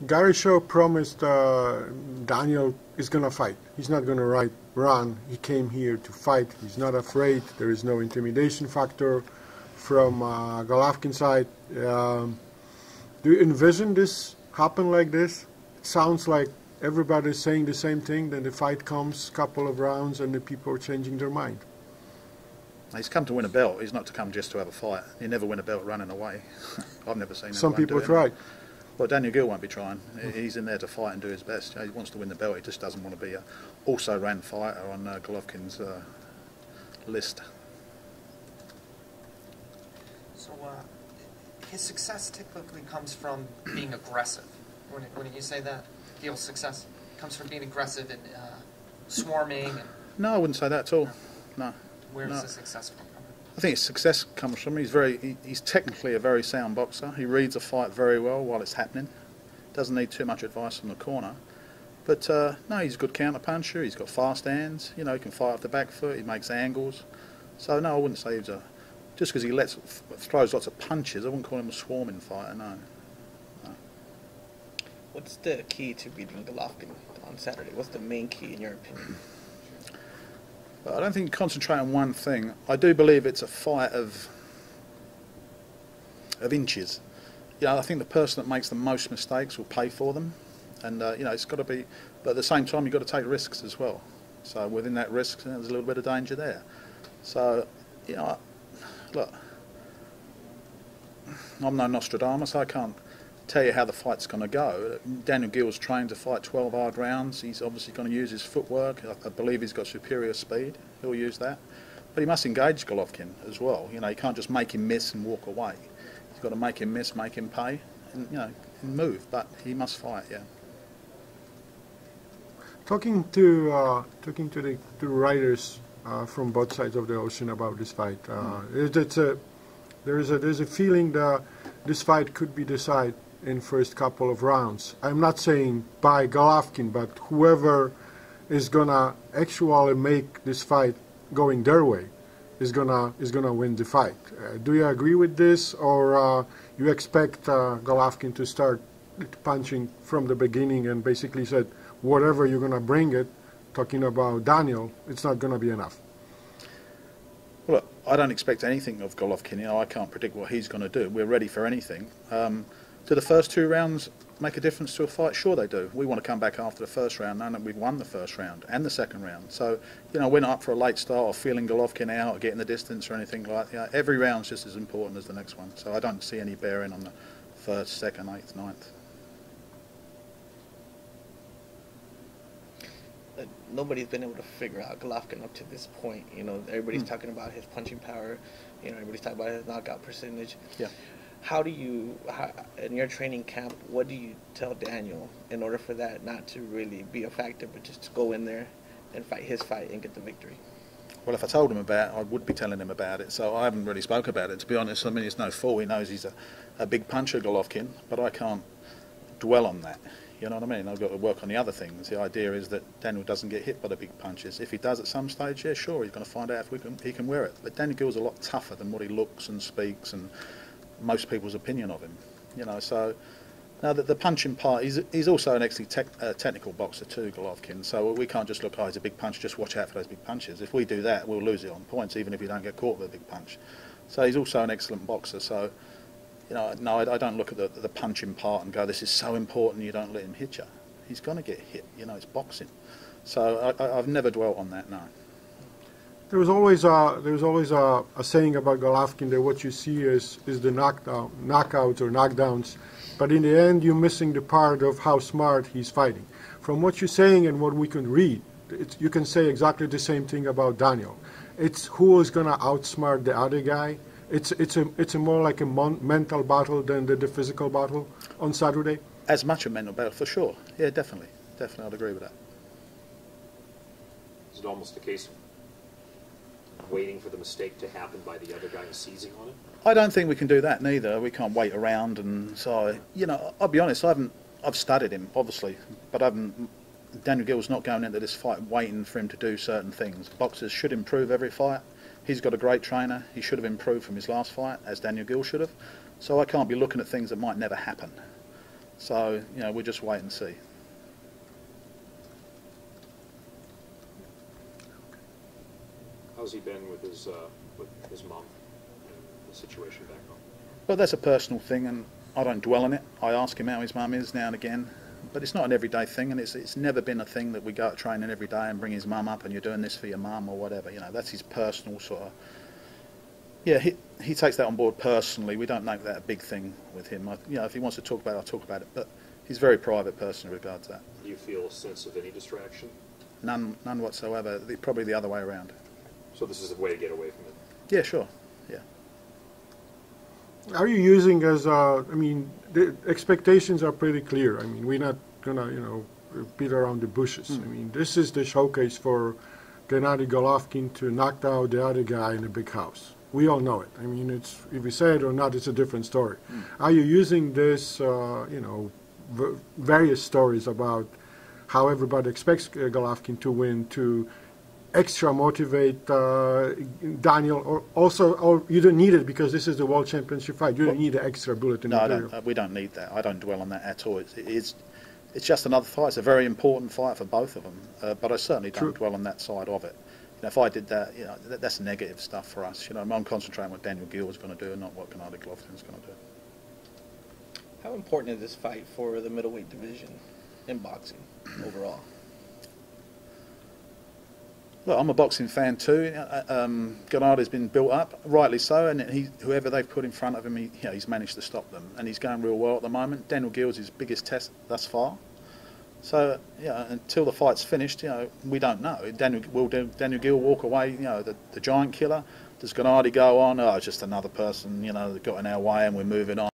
Gary Shaw promised Daniel is going to fight. He's not going to run. He came here to fight. He's not afraid. There is no intimidation factor from Golovkin's side. Do you envision this happen like this? It sounds like everybody's saying the same thing, then the fight comes, couple of rounds, and the people are changing their mind. He's come to win a belt. He's not to come just to have a fight. You never win a belt running away. I've never seen Some people try. Well, Daniel Geale won't be trying. He's in there to fight and do his best. He wants to win the belt. He just doesn't want to be a also-ran fighter on Golovkin's list. So his success typically comes from being aggressive. When you say that, Geale's success comes from being aggressive and swarming. And no, I wouldn't say that at all. No. Where does the success come from? I think his success comes from he's technically a very sound boxer. He reads a fight very well while it's happening. Doesn't need too much advice from the corner. But no, he's a good counter puncher. He's got fast hands. You know, he can fight off the back foot. He makes angles. So no, I wouldn't say he's just because he throws lots of punches. I wouldn't call him a swarming fighter. No. What's the key to beating Golovkin on Saturday? What's the main key in your opinion? But I don't think concentrate on one thing. I do believe it's a fight of inches. You know, I think the person that makes the most mistakes will pay for them, and you know, it's got to be. But at the same time, you've got to take risks as well. So within that risk, there's a little bit of danger there. So you know, look, I'm no Nostradamus. I can't tell you how the fight's going to go. Daniel Geale's trained to fight 12 hard rounds. He's obviously going to use his footwork. I believe he's got superior speed. He'll use that. But he must engage Golovkin as well. You know, you can't just make him miss and walk away. He's got to make him miss, make him pay, and you know, move. But he must fight. Yeah. Talking to the writers from both sides of the ocean about this fight, there's a feeling that this fight could be decided in first couple of rounds. I'm not saying by Golovkin, but whoever is gonna actually make this fight going their way is gonna win the fight. Do you agree with this, or you expect Golovkin to start punching from the beginning and basically said whatever you're gonna bring it? Talking about Daniel, it's not gonna be enough. Well, look, I don't expect anything of Golovkin. You know, I can't predict what he's going to do. We're ready for anything. Do the first two rounds make a difference to a fight? Sure they do. We want to come back after the first round knowing that we've won the first round and the second round. So, you know, we're not up for a late start or feeling Golovkin out or getting the distance or anything like that. Every round's just as important as the next one. So I don't see any bearing on the first, second, eighth, ninth. Nobody's been able to figure out Golovkin up to this point. You know, everybody's talking about his punching power. You know, everybody's talking about his knockout percentage. Yeah. In your training camp, what do you tell Daniel in order for that not to really be a factor, but just to go in there and fight his fight and get the victory? Well, if I told him about it, I would be telling him about it. So I haven't really spoke about it, to be honest. I mean, it's no fault. He knows he's a big puncher, Golovkin, but I can't dwell on that. You know what I mean? I've got to work on the other things. The idea is that Daniel doesn't get hit by the big punches. If he does at some stage, yeah, sure, he's going to find out if he can wear it. But Daniel Geale's a lot tougher than what he looks and speaks and most people's opinion of him. You know, so now that the punching part, he's also an actually technical boxer too, Golovkin. So we can't just look, oh, he's a big puncher, just watch out for those big punches. If we do that, we'll lose it on points, even if we don't get caught with a big punch. So he's also an excellent boxer. So, you know, no, I don't look at the punching part and go, this is so important, you don't let him hit you. He's going to get hit. You know, it's boxing. So I've never dwelt on that, no. There was always a saying about Golovkin that what you see is the knockouts or knockdowns, but in the end you're missing the part of how smart he's fighting. From what you're saying and what we can read, you can say exactly the same thing about Daniel. It's who is going to outsmart the other guy. It's a more like a mental battle than the physical battle on Saturday. As much a mental battle, for sure. Yeah, definitely. Definitely, I'd agree with that. Is it almost a case of waiting for the mistake to happen by the other guy and seizing on it? I don't think we can do that neither. We can't wait around, and so, you know, I'll be honest, I've studied him, obviously, but Daniel Geale's not going into this fight waiting for him to do certain things. Boxers should improve every fight. He's got a great trainer. He should have improved from his last fight, as Daniel Geale should have. So I can't be looking at things that might never happen. So, we'll just wait and see. How's he been with his mom and the situation back home? But that's a personal thing, and I don't dwell on it. I ask him how his mum is now and again, but it's not an everyday thing, and it's never been a thing that we go out training every day and bring his mum up and you're doing this for your mum or whatever. That's his personal sort of. Yeah, he takes that on board personally. We don't make that a big thing with him. If he wants to talk about it, I'll talk about it. But he's a very private person in regards to that. Do you feel a sense of any distraction? None whatsoever. Probably the other way around. So this is a way to get away from it? Yeah, sure. Yeah. Are you using as, the expectations are pretty clear. I mean, we're not going to, beat around the bushes. I mean, this is the showcase for Gennady Golovkin to knock out the other guy in a big house. We all know it. I mean, if we say it or not, it's a different story. Are you using this, various stories about how everybody expects Golovkin to win to extra motivate Daniel, or you don't need it because this is the World Championship fight. You don't need the extra bullet in the material. No, we don't need that. I don't dwell on that at all. It's just another fight. It's a very important fight for both of them. But I certainly don't dwell on that side of it. If I did that, that's negative stuff for us. I'm concentrating on what Daniel Geale is going to do and not what Gennady Golovkin is going to do. How important is this fight for the middleweight division in boxing overall? Look, I'm a boxing fan too. Gennady's been built up, rightly so, and whoever they've put in front of him, he's managed to stop them, and he's going real well at the moment. Daniel Geale's his biggest test thus far. So, until the fight's finished, we don't know. Will Daniel Geale walk away, the giant killer? Does Gennady go on? Oh, just another person, that got in our way and we're moving on?